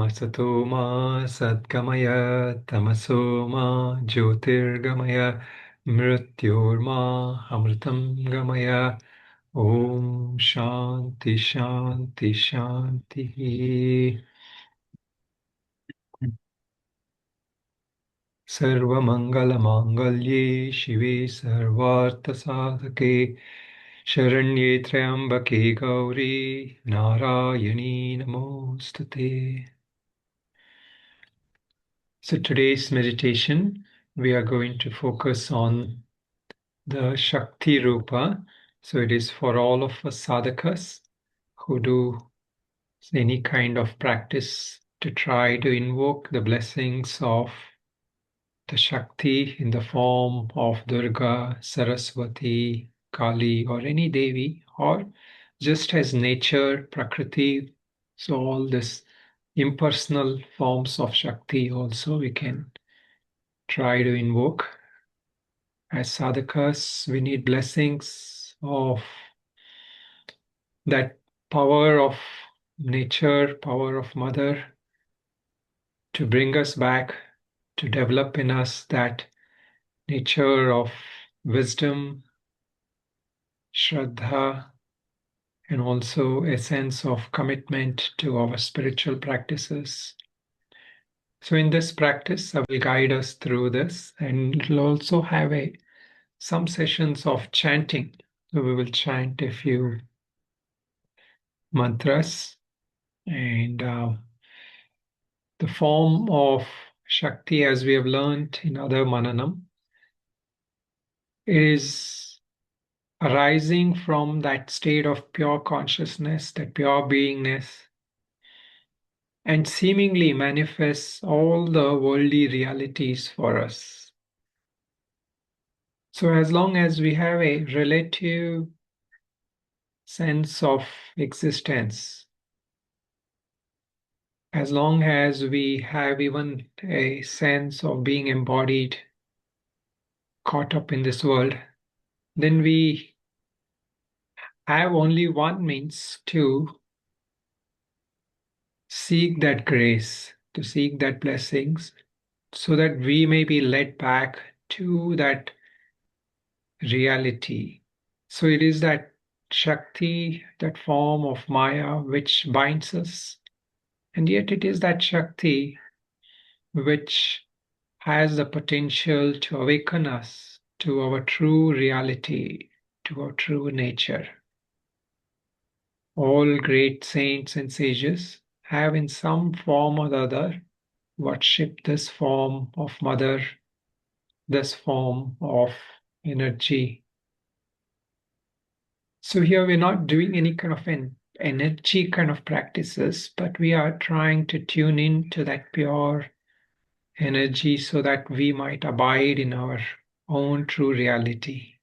Asato ma sadgamaya tamaso ma jyotirgamaya mrityor ma amritam gamaya. Om Shanti Shanti Shanti. Sarvamangala-mangalye Shive Sarvartha-sadhake Sharanye Trayambake Gauri Narayani Namostute. So today's meditation, we are going to focus on the Shakti Rupa. So it is for all of us sadhakas who do any kind of practice to try to invoke the blessings of the Shakti in the form of Durga, Saraswati, Kali, or any Devi, or just as nature, Prakriti. So, all this impersonal forms of Shakti also we can try to invoke. As sadhakas, we need blessings of that power of nature, power of Mother to bring us back, to develop in us that nature of wisdom, Shraddha, and also a sense of commitment to our spiritual practices. So, in this practice, I will guide us through this, and it will also have some sessions of chanting. So, we will chant a few mantras, and the form of Shakti, as we have learned in other Mananam, it is arising from that state of pure consciousness, that pure beingness, and seemingly manifests all the worldly realities for us. So, as long as we have a relative sense of existence, as long as we have even a sense of being embodied, caught up in this world, then we have only one means to seek that grace, to seek that blessings, so that we may be led back to that reality. So it is that Shakti, that form of Maya, which binds us. And yet it is that Shakti which has the potential to awaken us to our true reality, to our true nature. All great saints and sages have in some form or the other worshipped this form of Mother, this form of energy. So here we're not doing any kind of an energy kind of practices, but we are trying to tune in to that pure energy so that we might abide in our own true reality.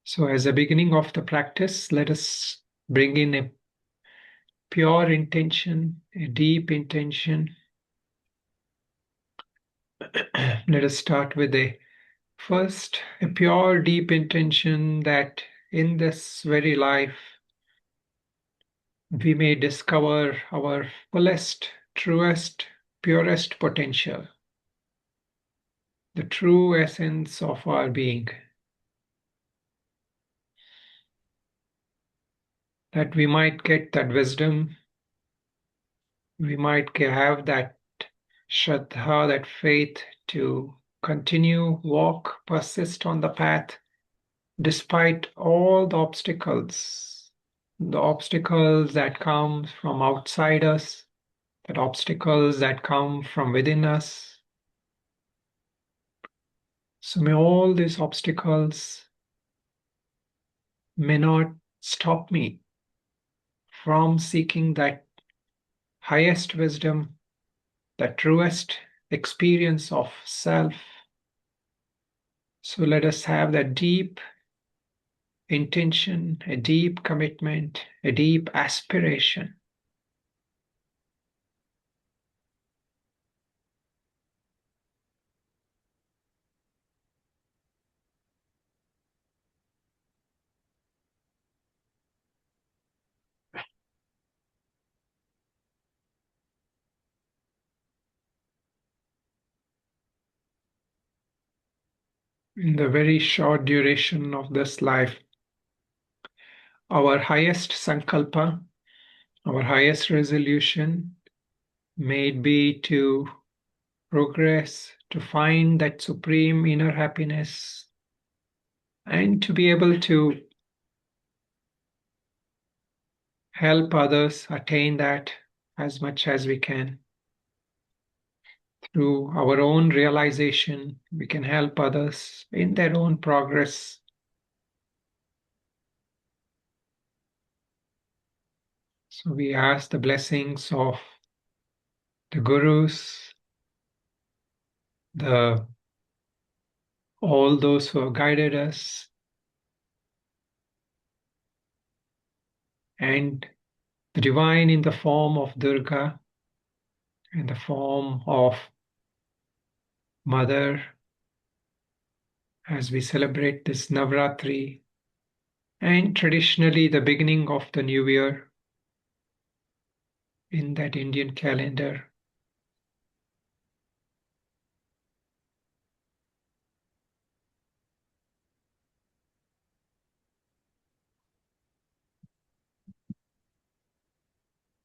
So as a beginning of the practice, let us bring in a pure intention, a deep intention. Let us start with a pure deep intention that in this very life we may discover our fullest, truest, purest potential, the true essence of our being, that we might get that wisdom, we might have that Shraddha, that faith to continue, walk, persist on the path despite all the obstacles that come from outside us, that obstacles that come from within us. So may all these obstacles may not stop me from seeking that highest wisdom, the truest experience of self. So let us have that deep intention, a deep commitment, a deep aspiration. in the very short duration of this life, our highest Sankalpa, our highest resolution may it be to progress, to find that supreme inner happiness, and to be able to help others attain that as much as we can. Through our own realization, we can help others in their own progress. So we ask the blessings of the gurus, the all those who have guided us, and the divine in the form of Durga, in the form of Mother, as we celebrate this Navaratri, and traditionally the beginning of the new year in that Indian calendar.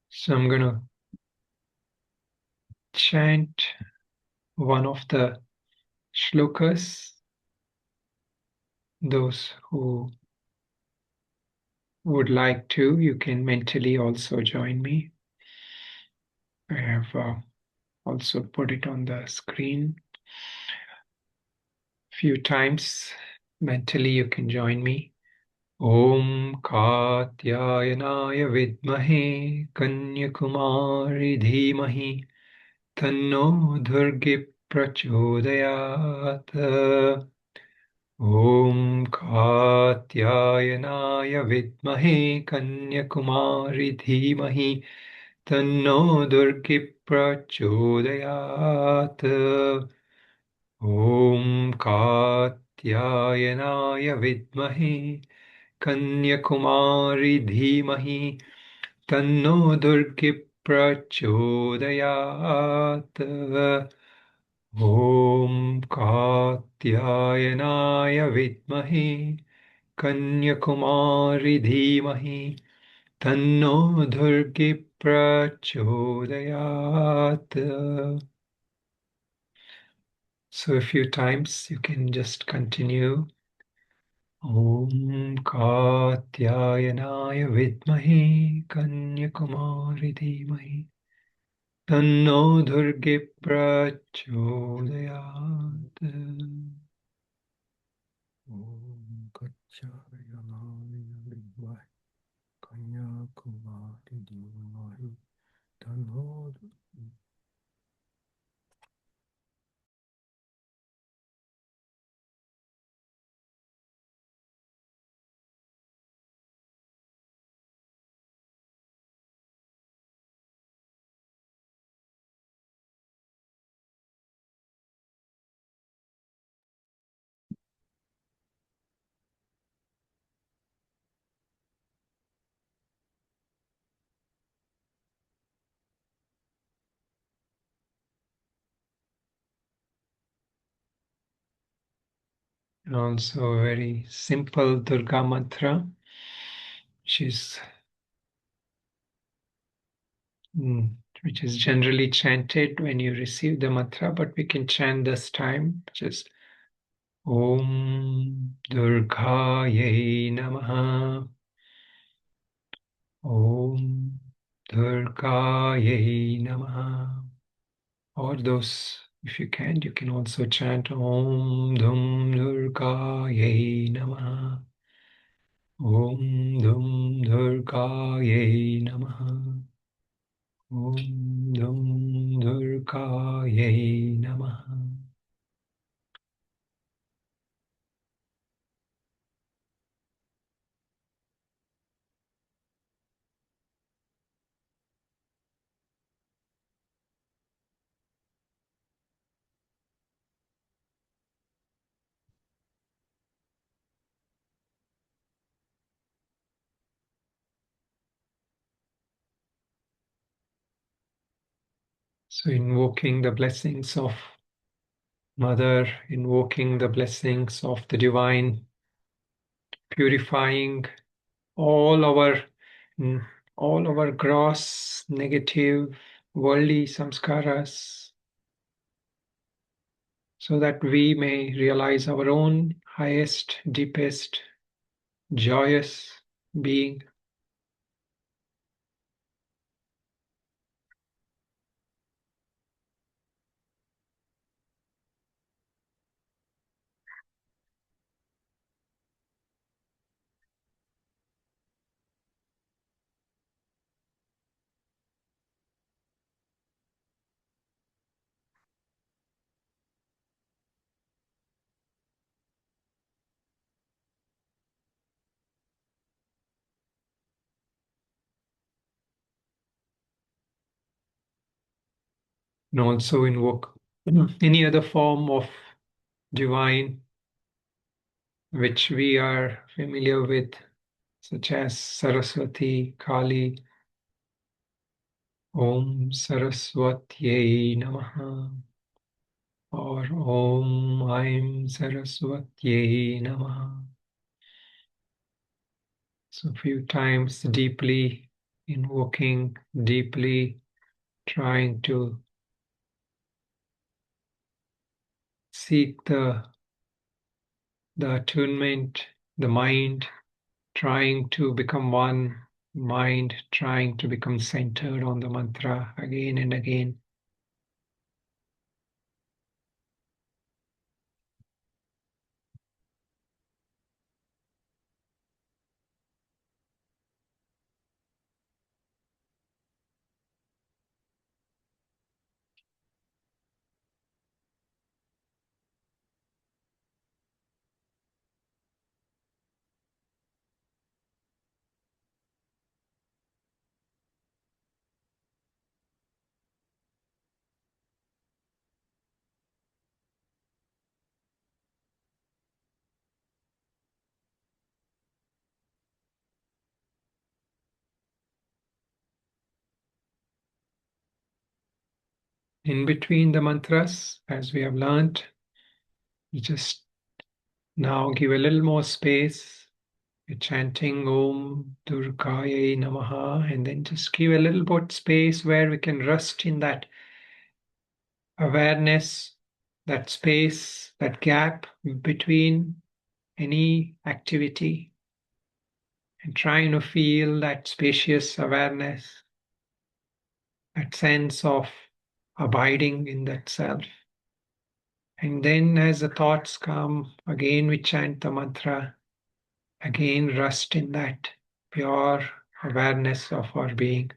So I'm going to chant one of the shlokas. Those who would like to, you can mentally also join me. I have also put it on the screen a few times. Mentally, you can join me. Om Katyayanaaya Vidmahe Kanyakumari Dhimahi Tanno Durgi Prachodayat. Om Katyayanaaya Vidmahe Kanyakumari Dhimahi Tanno Durgi Prachodayat. Om Katyayanaaya Vidmahe Kanyakumari Dhimahi Tanno Durgi Prachodayat. Om Katyayanaaya Vidmahe Kanyakumari Dhimahi Tanno Durgi Prachodayat. So a few times you can just continue. Om Katyayanaaya Vidmahe Kanyakumari Dhimahi Tanno Durgi Prachodayat. Om Katyayanaaya Vidmahe Kanyakumari Dhimahi Tanno. And also a very simple Durga mantra, which is which is generally chanted when you receive the mantra, but we can chant this time, just Om Durgaye Namaha. Om Durgaye Namaha. Or those, if you can also chant Om Dhum Durgaye Namaha. Om Dhum Durgaye Namaha. Om Dhum Durgaye Namaha. So invoking the blessings of Mother, invoking the blessings of the divine, purifying all our mm, all our gross, negative, worldly samskaras, so that we may realize our own highest, deepest, joyous being. And also invoke any other form of divine which we are familiar with, such as Saraswati, Kali. Om Saraswatyai Namaha, or Om Aim Saraswatyai Namaha. So a few times deeply invoking, deeply trying to seek the attunement, the mind trying to become one, mind trying to become centered on the mantra again and again. In between the mantras, as we have learned, we just now give a little more space. We're chanting Om Durgaya Namaha, and then just give a little bit space where we can rest in that awareness, that space, that gap between any activity, and trying to feel that spacious awareness, that sense of abiding in that self. And then as the thoughts come, again we chant the mantra, again rest in that pure awareness of our being.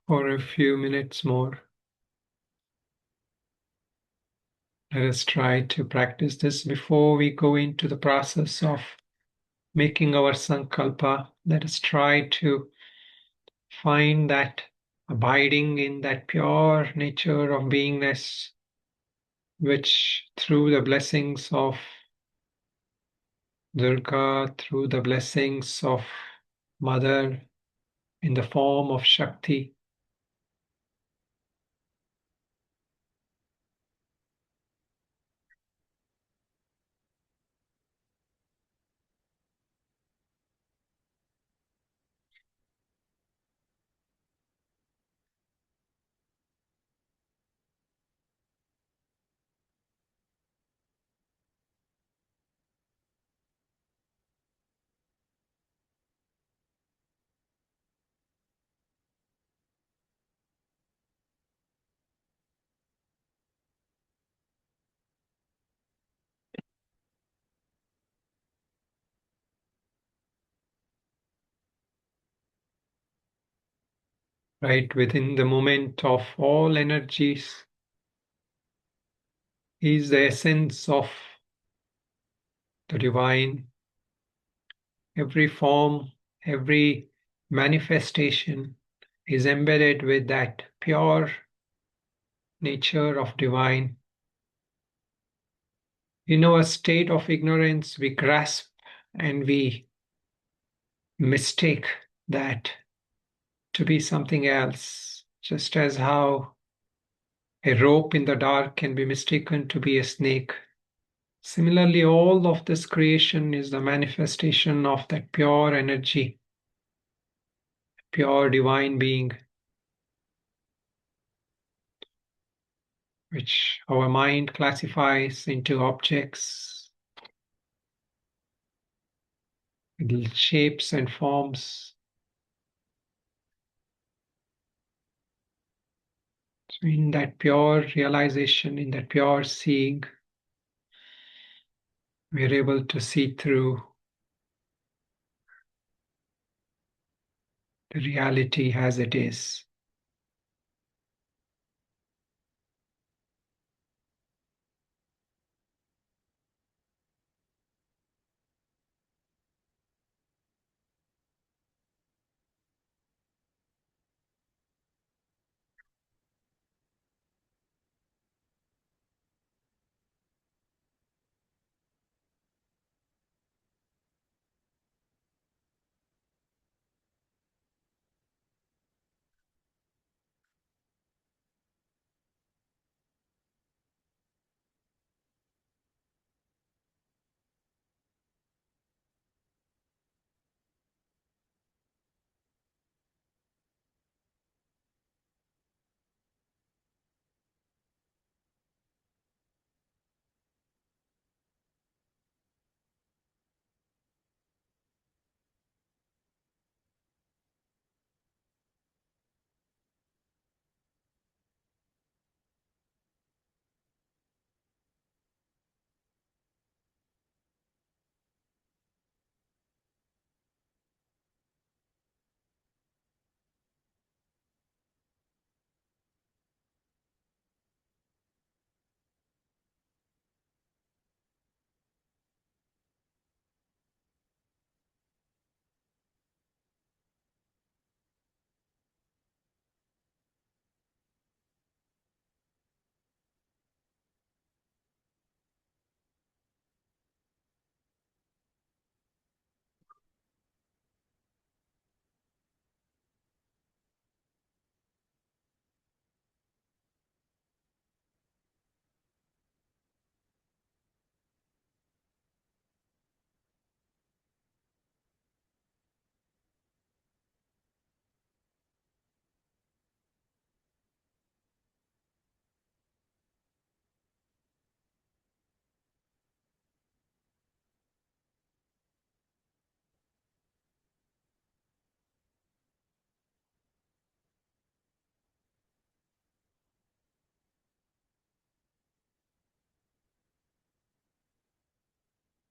For a few minutes more, let us try to practice this before we go into the process of making our Sankalpa. Let us try to find that abiding in that pure nature of beingness, which through the blessings of Durga, through the blessings of Mother in the form of Shakti, right within the moment of all energies, is the essence of the divine. Every form, every manifestation is embedded with that pure nature of divine. In our state of ignorance, we grasp and we mistake that to be something else, just as how a rope in the dark can be mistaken to be a snake. Similarly, all of this creation is the manifestation of that pure energy, pure divine being, which our mind classifies into objects, with shapes and forms. So, in that pure realization, in that pure seeing, we are able to see through the reality as it is.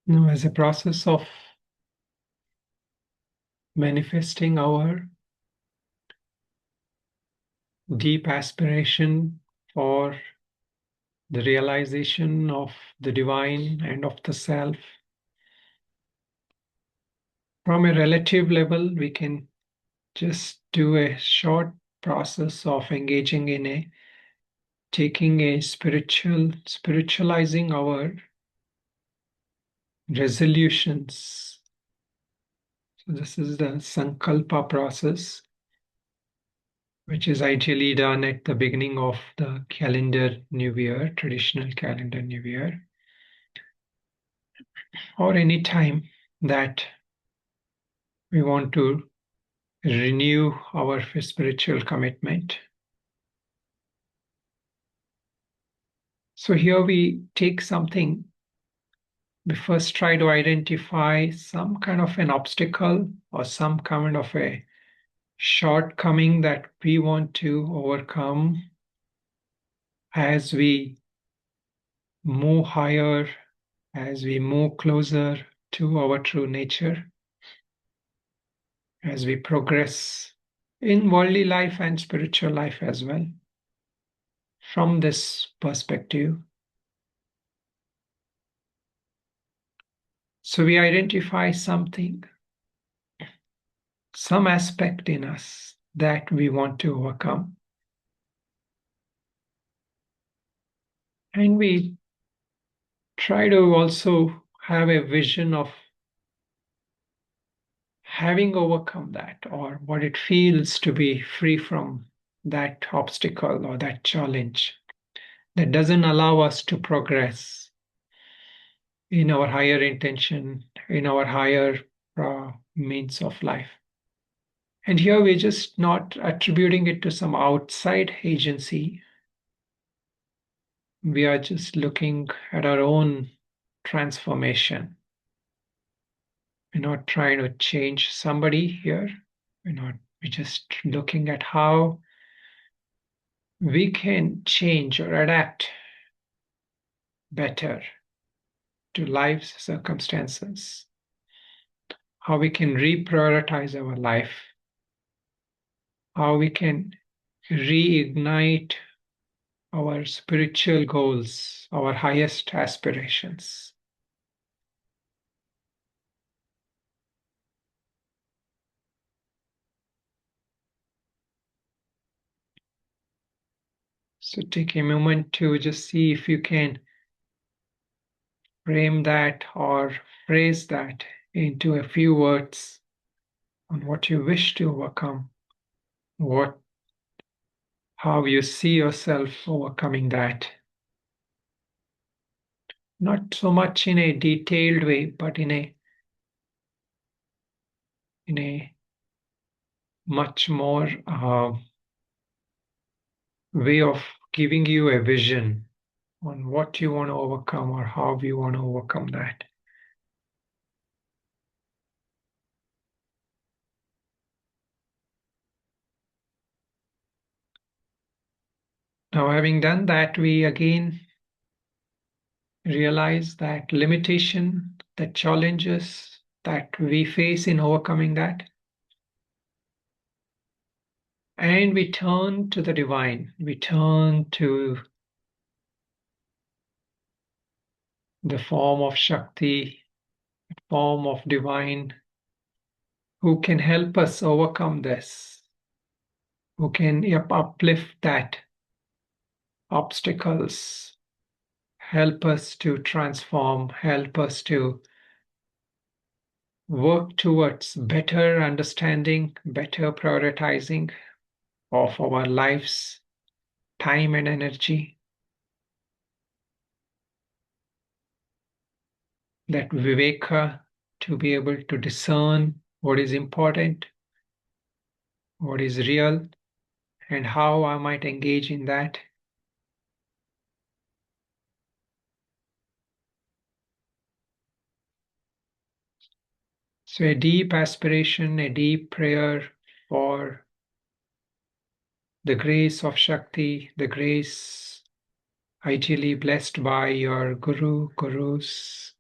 Now, as a process of manifesting our deep aspiration for the realization of the divine and of the self, from a relative level, we can just do a short process of engaging in a taking a spiritualizing our resolutions. So this is the Sankalpa process, which is ideally done at the beginning of the calendar new year, traditional calendar new year, or any time that we want to renew our spiritual commitment. So here we take something, we first try to identify some kind of an obstacle or some kind of a shortcoming that we want to overcome as we move higher, as we move closer to our true nature, as we progress in worldly life and spiritual life as well. From this perspective, so we identify something, some aspect in us that we want to overcome. And we try to also have a vision of having overcome that, or what it feels to be free from that obstacle or that challenge that doesn't allow us to progress in our higher intention, in our higher means of life. And here we're just not attributing it to some outside agency. We are just looking at our own transformation. We're not trying to change somebody here. We're just looking at how we can change or adapt better to life's circumstances, how we can reprioritize our life, how we can reignite our spiritual goals, our highest aspirations. So take a moment to just see if you can frame that or phrase that into a few words on what you wish to overcome, how you see yourself overcoming that. Not so much in a detailed way, but in a much more way of giving you a vision on what you want to overcome or how you want to overcome that. Now, having done that, we again realize that limitation, the challenges that we face in overcoming that, and we turn to the divine, we turn to the form of Shakti, form of divine, who can help us overcome this, who can uplift that obstacles, help us to transform, help us to work towards better understanding, better prioritizing of our lives, time and energy, that viveka to be able to discern what is important, what is real, and how I might engage in that. So, a deep aspiration, a deep prayer for the grace of Shakti, the grace ideally blessed by your gurus.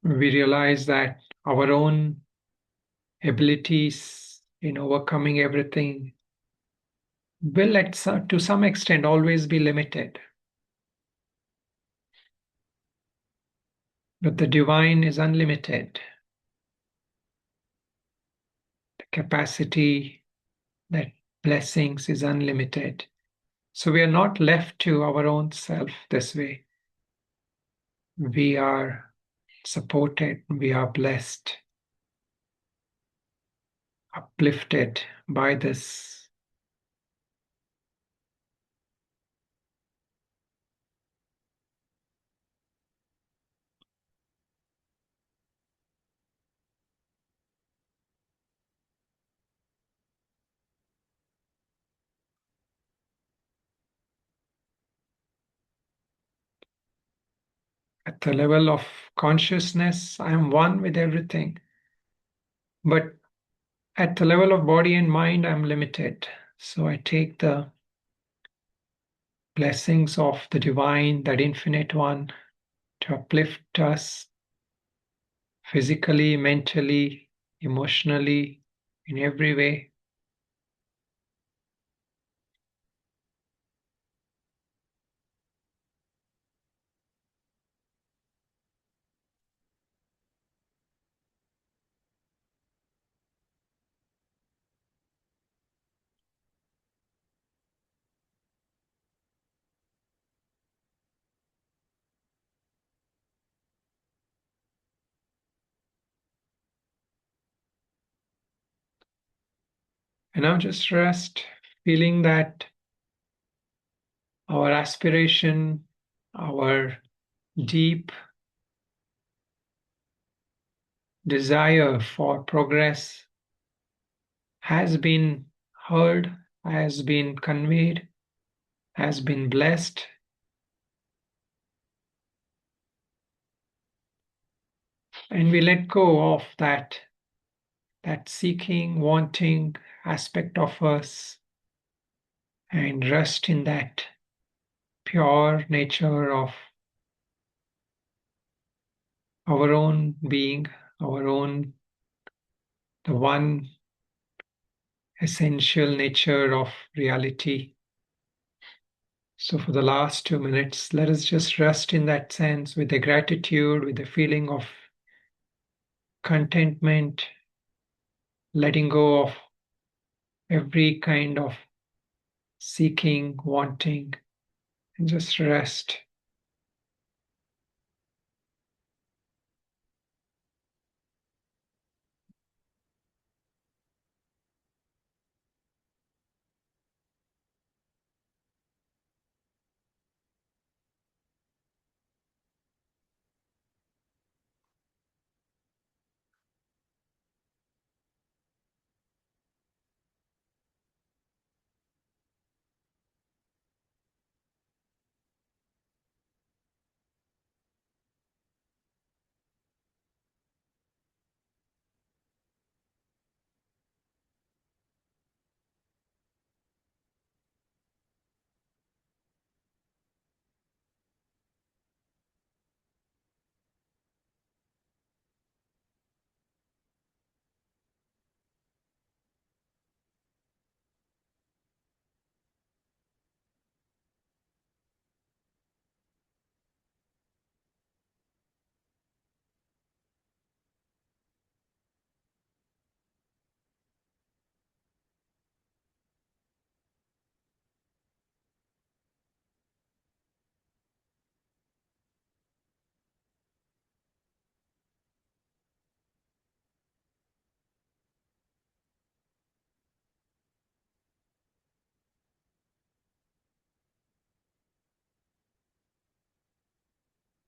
We realize that our own abilities in overcoming everything will, to some extent, always be limited. But the divine is unlimited. The capacity, that blessings is unlimited. So we are not left to our own self this way. We are supported, we are blessed, uplifted by this. At the level of consciousness, I am one with everything. But at the level of body and mind, I'm limited. So I take the blessings of the Divine, that Infinite One, to uplift us physically, mentally, emotionally, in every way. And now just rest, feeling that our aspiration, our deep desire for progress has been heard, has been conveyed, has been blessed. And we let go of that seeking, wanting aspect of us and rest in that pure nature of our own being, our own, the one essential nature of reality. So, for the last 2 minutes, let us just rest in that sense with the gratitude, with the feeling of contentment, letting go of every kind of seeking, wanting, and just rest.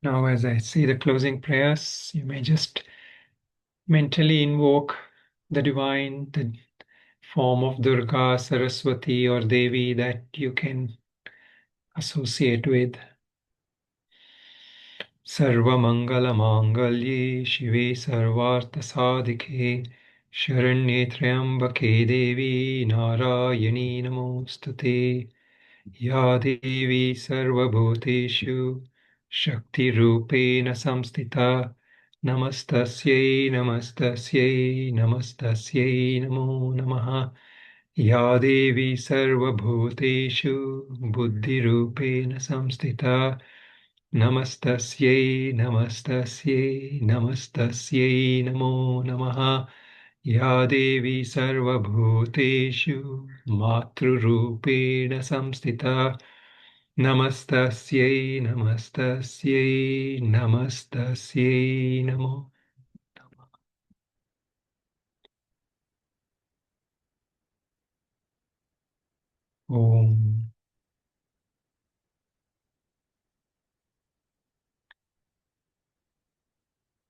Now, as I say the closing prayers, you may just mentally invoke the divine, the form of Durga, Saraswati, or Devi that you can associate with. सर्वमङ्गलमाङ्गल्ये शिवे सर्वार्थसाधिके शरण्ये त्र्यम्बके देवी नारायणी नमोऽस्तु ते या देवी सर्वभूतेषु शक्तिरूपेण संस्थिता नमस्तस्यै नमस्तस्यै नमस्तस्यै नमो नमः या देवी सर्वभूतेषु बुद्धिरूपेण संस्थिता नमस्तस्यै नमस्तस्यै नमस्तस्यै नमो नमः या देवी सर्वभूतेषु मातृरूपेण संस्थिता नमस्तस्यै नमस्तस्यै नमस्तस्यै नमो ॐ